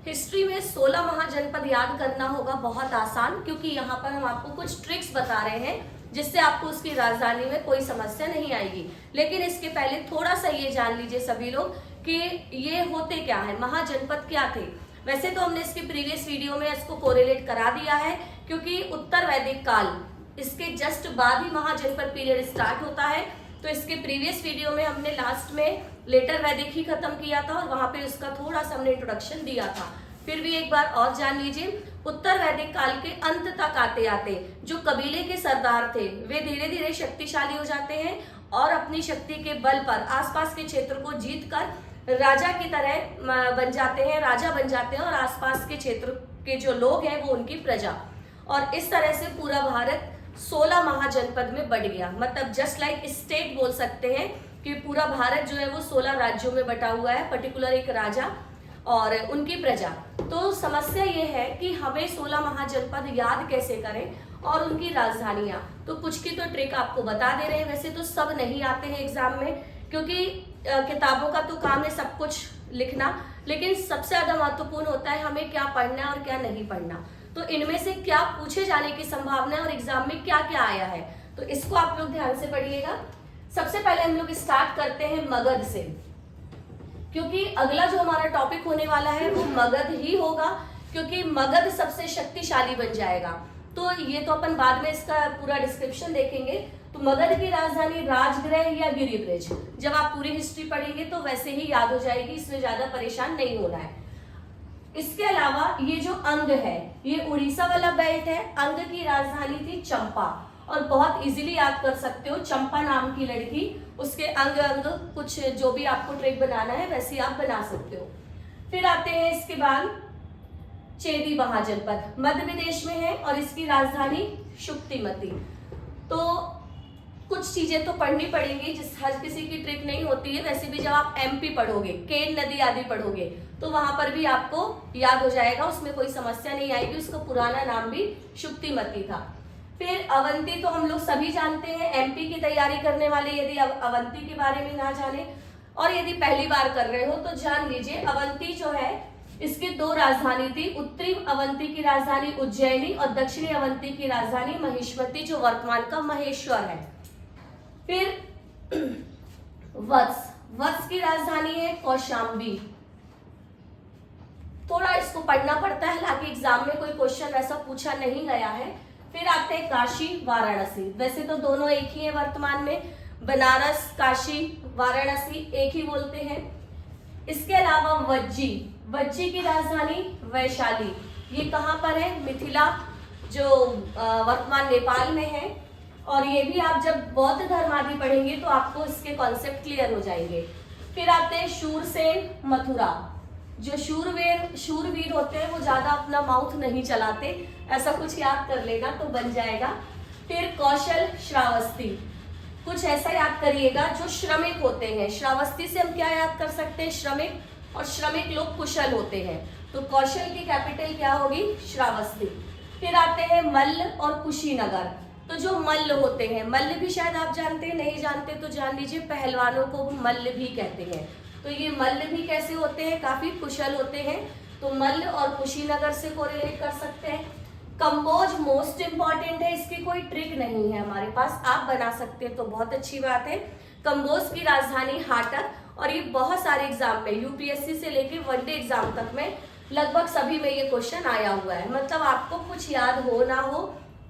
History में 16 महाजनपद याद करना होगा बहुत आसान, क्योंकि यहाँ पर हम आपको कुछ ट्रिक्स बता रहे हैं जिससे आपको उसकी राजधानी में कोई समस्या नहीं आएगी। लेकिन इसके पहले थोड़ा सा ये जान लीजिए सभी लोग कि ये होते क्या है, महाजनपद क्या थे। वैसे तो हमने इसके प्रीवियस वीडियो में इसको कोरिलेट करा दिया है, क्योंकि उत्तर वैदिक काल इसके जस्ट बाद ही महाजनपद पीरियड स्टार्ट होता है। तो इसके प्रीवियस वीडियो में हमने लास्ट में लेटर वैदिक ही खत्म किया था और वहां पे उसका थोड़ा सा हमने इंट्रोडक्शन दिया था। फिर भी एक बार और जान लीजिए, उत्तर वैदिक काल के अंत तक आते आते जो कबीले के सरदार थे वे धीरे धीरे शक्तिशाली हो जाते हैं और अपनी शक्ति के बल पर आसपास के क्षेत्र को जीतकर राजा की तरह बन जाते हैं, राजा बन जाते हैं और आसपास के क्षेत्र के जो लोग हैं वो उनकी प्रजा। और इस तरह से पूरा भारत 16 महाजनपद में बढ़ गया। मतलब जस्ट लाइक स्टेट बोल सकते हैं कि पूरा भारत जो है वो 16 राज्यों में बटा हुआ है, पर्टिकुलर एक राजा और उनकी प्रजा। तो समस्या ये है कि हमें 16 महाजनपद याद कैसे करें और उनकी राजधानियां। तो कुछ की तो ट्रिक आपको बता दे रहे हैं, वैसे तो सब नहीं आते हैं एग्जाम में, क्योंकि किताबों का तो काम है सब कुछ लिखना, लेकिन सबसे ज्यादा महत्वपूर्ण होता है हमें क्या पढ़ना है और क्या नहीं पढ़ना। तो इनमें से क्या पूछे जाने की संभावना है और एग्जाम में क्या क्या आया है, तो इसको आप लोग ध्यान से पढ़िएगा। सबसे पहले हम लोग स्टार्ट करते हैं मगध से, क्योंकि अगला जो हमारा टॉपिक होने वाला है वो मगध ही होगा, क्योंकि मगध सबसे शक्तिशाली बन जाएगा। तो ये तो अपन बाद में इसका पूरा डिस्क्रिप्शन देखेंगे। तो मगध की राजधानी राजगृह या गिरिब्रिज, जब आप पूरी हिस्ट्री पढ़ेंगे तो वैसे ही याद हो जाएगी, इसमें ज्यादा परेशान नहीं होना है। इसके अलावा ये जो अंग है ये उड़ीसा वाला बेल्ट है। अंग की राजधानी थी चंपा, और बहुत इजीली याद कर सकते हो, चंपा नाम की लड़की, उसके अंग अंग कुछ जो भी आपको ट्रिक बनाना है वैसे आप बना सकते हो। फिर आते हैं इसके बाद चेदी महाजनपद, मध्य प्रदेश में है और इसकी राजधानी शुक्तिमती। तो कुछ चीजें तो पढ़नी पड़ेंगी, जिस हर किसी की ट्रिक नहीं होती है। वैसे भी जब आप एमपी पढ़ोगे, केन नदी आदि पढ़ोगे, तो वहां पर भी आपको याद हो जाएगा, उसमें कोई समस्या नहीं आएगी। उसका पुराना नाम भी शुक्तिमती था। फिर अवंती तो हम लोग सभी जानते हैं, एमपी की तैयारी करने वाले यदि अवंती के बारे में ना जाने और यदि पहली बार कर रहे हो तो जान लीजिए, अवंती जो है इसकी 2 राजधानी थी। उत्तरी अवंती की राजधानी उज्जैनी और दक्षिणी अवंती की राजधानी महिष्मती, जो वर्तमान का महेश्वर है। फिर वत्स की राजधानी है कौशाम्बी। थोड़ा इसको पढ़ना पड़ता है, हालांकि एग्जाम में कोई क्वेश्चन ऐसा पूछा नहीं गया है। फिर आते हैं काशी वाराणसी, वैसे तो दोनों एक ही है वर्तमान में, बनारस काशी वाराणसी एक ही बोलते हैं। इसके अलावा वज्जी की राजधानी वैशाली, ये कहाँ पर है, मिथिला, जो वर्तमान नेपाल में है। और ये भी आप जब बौद्ध धर्म आदि पढ़ेंगे तो आपको इसके कॉन्सेप्ट क्लियर हो जाएंगे। फिर आते हैं शूरसेन मथुरा, जो शूरवीर होते हैं वो ज्यादा अपना माउथ नहीं चलाते, ऐसा कुछ याद कर लेना तो बन जाएगा। फिर कौशल श्रावस्ती, कुछ ऐसा याद करिएगा जो श्रमिक होते हैं। श्रावस्ती से हम क्या याद कर सकते हैं, श्रमिक, और श्रमिक लोग कुशल होते हैं। तो कौशल की कैपिटल क्या होगी, श्रावस्ती। फिर आते हैं मल्ल और कुशीनगर। तो जो मल्ल होते हैं, मल्ल भी शायद आप जानते हैं, नहीं जानते तो जान लीजिए, पहलवानों को मल्ल भी कहते हैं। तो ये मल्ल भी कैसे होते हैं, काफी कुशल होते हैं। तो मल्ल और कुशीनगर से कोरिलेट कर सकते हैं। कंबोज मोस्ट इंपॉर्टेंट है, इसकी कोई ट्रिक नहीं है हमारे पास, आप बना सकते हैं तो बहुत अच्छी बात है। कंबोज की राजधानी हाटक, और ये बहुत सारे एग्जाम में यूपीएससी से लेकर वनडे एग्जाम तक में लगभग सभी में ये क्वेश्चन आया हुआ है। मतलब आपको कुछ याद हो ना हो,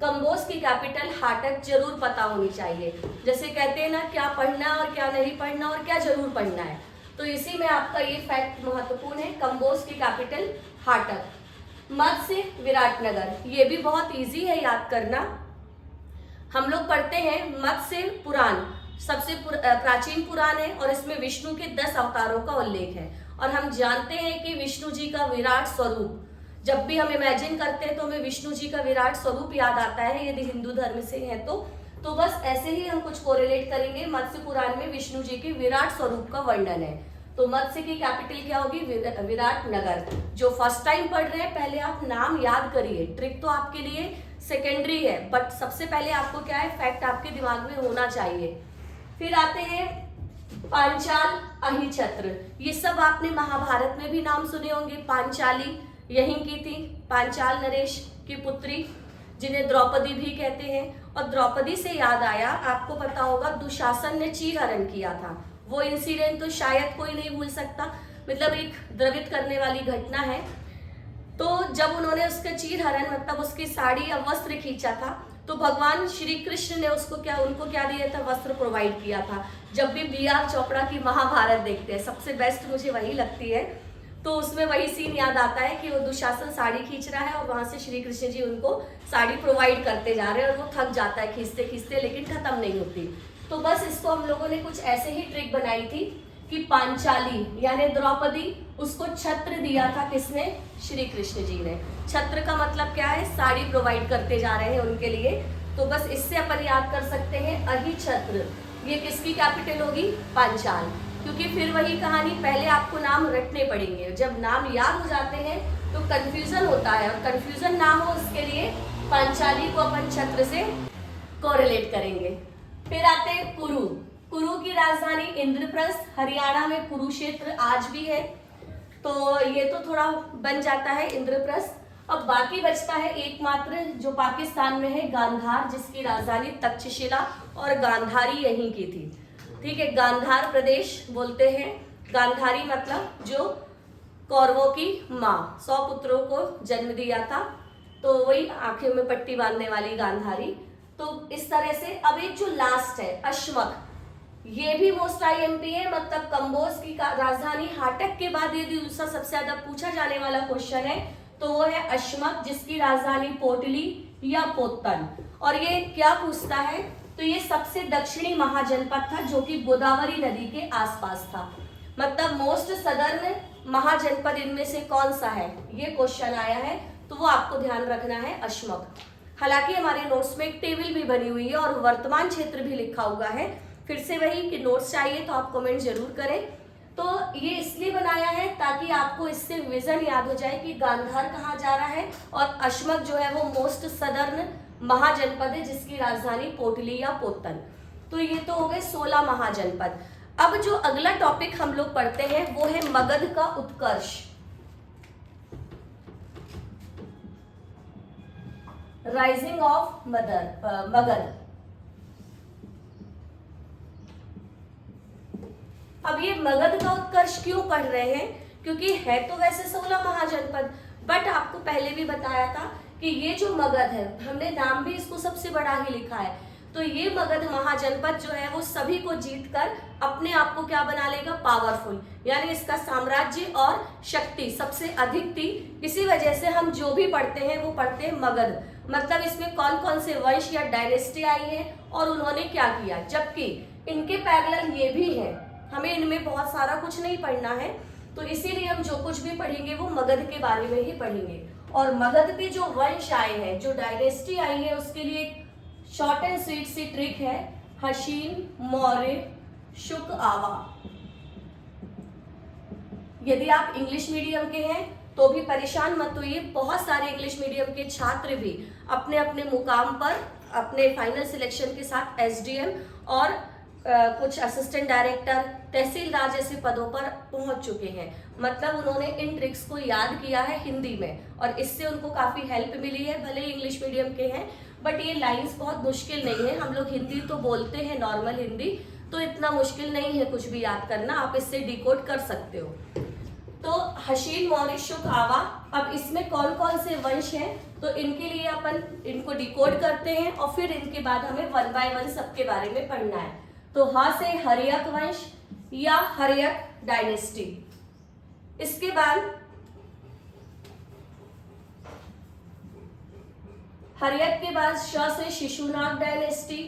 कंबोज की कैपिटल हाटक जरूर पता होनी चाहिए। जैसे कहते हैं ना, क्या पढ़ना और क्या नहीं पढ़ना और क्या जरूर पढ़ना है, तो इसी में आपका ये फैक्ट महत्वपूर्ण है। कंबोज की कैपिटल हाटक। मत्स्य विराटनगर, ये भी बहुत इजी है याद करना। हम लोग पढ़ते हैं मत्स्य पुराण, सबसे प्राचीन पुराण है और इसमें विष्णु के 10 अवतारों का उल्लेख है। और हम जानते हैं कि विष्णु जी का विराट स्वरूप, जब भी हम इमेजिन करते हैं तो हमें विष्णु जी का विराट स्वरूप याद आता है, यदि हिंदू धर्म से है तो बस ऐसे ही हम कुछ कोरिलेट करेंगे। मत्स्य पुराण में विष्णु जी के विराट स्वरूप का वर्णन है। तो मत्स्य की कैपिटल क्या होगी, विराटनगर। जो फर्स्ट टाइम पढ़ रहे हैं पहले आप नाम याद करिए, ट्रिक तो आपके लिए सेकेंडरी है, बट सबसे पहले आपको क्या है, फैक्ट आपके दिमाग में होना चाहिए। फिर आते हैं पांचाल, अहिछत्र, ये सब आपने महाभारत में भी नाम सुने होंगे। पांचाली यहीं की थी, पांचाल नरेश की पुत्री, जिन्हें द्रौपदी भी कहते हैं। और द्रौपदी से याद आया, आपको पता होगा दुशासन ने चीरहरण किया था, वो इंसिडेंट तो शायद कोई नहीं भूल सकता, मतलब एक द्रवित करने वाली घटना है। तो जब उन्होंने उसका चीरहरण मतलब उसकी साड़ी या वस्त्र खींचा था, तो भगवान श्री कृष्ण ने उनको क्या दिया था, वस्त्र प्रोवाइड किया था। जब भी बी.आर. चोपड़ा की महाभारत देखते हैं, सबसे बेस्ट मुझे वही लगती है, तो उसमें वही सीन याद आता है कि वो दुशासन साड़ी खींच रहा है और वहां से श्री कृष्ण जी उनको साड़ी प्रोवाइड करते जा रहे हैं और वो थक जाता है खींचते खींचते, लेकिन खत्म नहीं होती। तो बस इसको हम लोगों ने कुछ ऐसे ही ट्रिक बनाई थी कि पांचाली यानी द्रौपदी, उसको छत्र दिया था किसने, श्री कृष्ण जी ने। छत्र का मतलब क्या है, साड़ी प्रोवाइड करते जा रहे हैं उनके लिए। तो बस इससे अपन याद कर सकते हैं अहिछत्र, ये किसकी कैपिटल होगी, पांचाल। क्योंकि फिर वही कहानी, पहले आपको नाम रटने पड़ेंगे, जब नाम याद हो जाते हैं तो कंफ्यूजन होता है, और कंफ्यूजन ना हो उसके लिए पांचाली को अपन छत्र से कोरिलेट करेंगे। फिर आते हैं कुरु। कुरु की राजधानी इंद्रप्रस्थ, हरियाणा में कुरुक्षेत्र आज भी है, तो ये तो थोड़ा बन जाता है इंद्रप्रस्थ। अब बाकी बचता है एकमात्र जो पाकिस्तान में है, गांधार, जिसकी राजधानी तक्षशिला और गांधारी यहीं की थी। ठीक है, गांधार प्रदेश बोलते हैं। गांधारी मतलब जो कौरवों की माँ, 100 पुत्रों को जन्म दिया था, तो वही आंखों में पट्टी बांधने वाली गांधारी। तो इस तरह से अब एक जो लास्ट है अश्मक, ये भी मोस्ट IMP है, मतलब कंबोज की राजधानी। हाटक के बाद यदि दूसरा सबसे ज्यादा पूछा जाने वाला क्वेश्चन है तो वो है अश्मक, जिसकी राजधानी पोटली या पोतन। और ये क्या पूछता है, तो ये सबसे दक्षिणी महाजनपद था जो कि गोदावरी नदी के आसपास था। मतलब मोस्ट सदर्न महाजनपद इनमें से कौन सा है, ये क्वेश्चन आया है, तो वो आपको ध्यान रखना है अश्मक। हालांकि हमारे नोट्स में एक टेबल भी बनी हुई है और वर्तमान क्षेत्र भी लिखा हुआ है। फिर से वही कि नोट्स चाहिए तो आप कमेंट जरूर करें। तो ये इसलिए बनाया है ताकि आपको इससे विजन याद हो जाए कि गांधार कहाँ जा रहा है, और अश्मक जो है वो मोस्ट सदर्न महाजनपद है जिसकी राजधानी पोटली या पोतन। तो ये तो हो गए 16 महाजनपद। अब जो अगला टॉपिक हम लोग पढ़ते हैं वो है मगध का उत्कर्ष, राइजिंग ऑफ मगध। अब ये मगध का उत्कर्ष क्यों पढ़ रहे हैं, क्योंकि है तो वैसे 16 महाजनपद, बट आपको पहले भी बताया था कि ये जो मगध है, हमने नाम भी इसको सबसे बड़ा ही लिखा है, तो ये मगध महाजनपद जो है वो सभी को जीतकर अपने आप को क्या बना लेगा, पावरफुल, यानी इसका साम्राज्य और शक्ति सबसे अधिक थी। इसी वजह से हम जो भी पढ़ते हैं वो पढ़ते हैं मगध, मतलब इसमें कौन कौन से वंश या डायनेस्टी आई है और उन्होंने क्या किया। जबकि इनके पैरेलल ये भी है, हमें इनमें बहुत सारा कुछ नहीं पढ़ना है, तो इसीलिए हम जो कुछ भी पढ़ेंगे वो मगध के बारे में ही पढ़ेंगे। और मगध पे जो वंश आए हैं, जो डायनेस्टी आई है, उसके लिए शॉर्ट एंड स्वीट सी ट्रिक है, हशीन, मौर्य, शुक, आवा। यदि आप इंग्लिश मीडियम के हैं तो भी परेशान मत होइए, बहुत सारे इंग्लिश मीडियम के छात्र भी अपने अपने मुकाम पर अपने फाइनल सिलेक्शन के साथ SDM और कुछ असिस्टेंट डायरेक्टर, तहसीलदार जैसे पदों पर पहुंच चुके हैं। मतलब उन्होंने इन ट्रिक्स को याद किया है हिंदी में और इससे उनको काफ़ी हेल्प मिली है। भले ही इंग्लिश मीडियम के हैं बट ये लाइंस बहुत मुश्किल नहीं है, हम लोग हिंदी तो बोलते हैं नॉर्मल हिंदी, तो इतना मुश्किल नहीं है कुछ भी याद करना, आप इससे डिकोड कर सकते हो। तो हशीन, मौर्य, शुक, आवा, अब इसमें कौन कौन से वंश हैं तो इनके लिए अपन इनको डिकोड करते हैं और फिर इनके बाद हमें 1 बाय 1 सबके बारे में पढ़ना है। तो हाँ से हर्यक वंश या हर्यक डायनेस्टी, इसके बाद हर्यक के बाद श से शिशुनाग डायनेस्टी,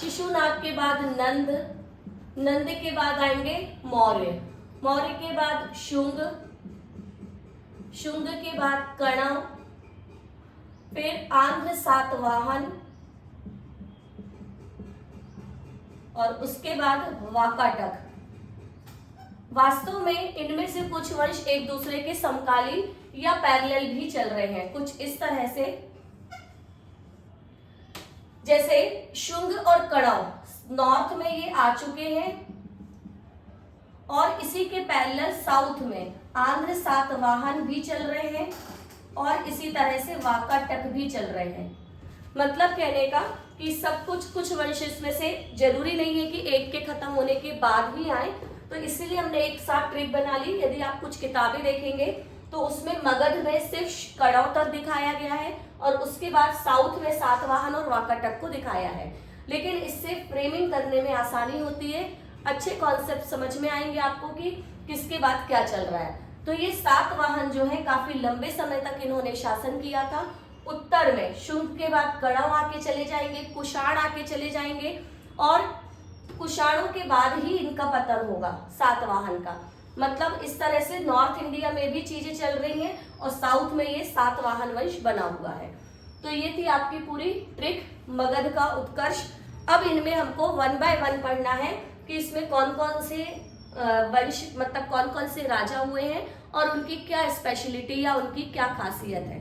शिशुनाग के बाद नंद, नंद के बाद आएंगे मौर्य, मौर्य के बाद शुंग, शुंग के बाद कणव, फिर आंध्र सातवाहन और उसके बाद वाकाटक। वास्तव में इनमें से कुछ वंश एक दूसरे के समकालीन या पैरेलल भी चल रहे हैं, कुछ इस तरह से, जैसे शुंग और कणव नॉर्थ में ये आ चुके हैं और इसी के पैरेलल साउथ में आंध्र सातवाहन भी चल रहे हैं और इसी तरह से वाकाटक भी चल रहे हैं। मतलब कहने का कि सब कुछ वंश इसमें से जरूरी नहीं है कि एक के खत्म होने के बाद ही आए, तो इसीलिए हमने एक साथ ट्रिक बना ली। यदि आप कुछ किताबें देखेंगे तो उसमें मगध में सिर्फ कड़ौ तक दिखाया गया है और उसके बाद साउथ में सातवाहन और वाकाटक को दिखाया है, लेकिन इससे फ्रेमिंग करने में आसानी होती है, अच्छे कॉन्सेप्ट समझ में आएंगे आपको कि किसके बाद क्या चल रहा है। तो ये सातवाहन जो है काफी लंबे समय तक इन्होंने शासन किया था। उत्तर में शुंग के बाद कड़ौ आके चले जाएंगे, कुषाण आके चले जाएंगे और कुषाणों के बाद ही इनका पतन होगा सातवाहन का। मतलब इस तरह से नॉर्थ इंडिया में भी चीजें चल रही हैं और साउथ में ये सातवाहन वंश बना हुआ है। तो ये थी आपकी पूरी ट्रिक मगध का उत्कर्ष। अब इनमें हमको 1 बाय 1 पढ़ना है कि इसमें कौन कौन से वंश मतलब कौन कौन से राजा हुए हैं और उनकी क्या स्पेशलिटी या उनकी क्या खासियत है।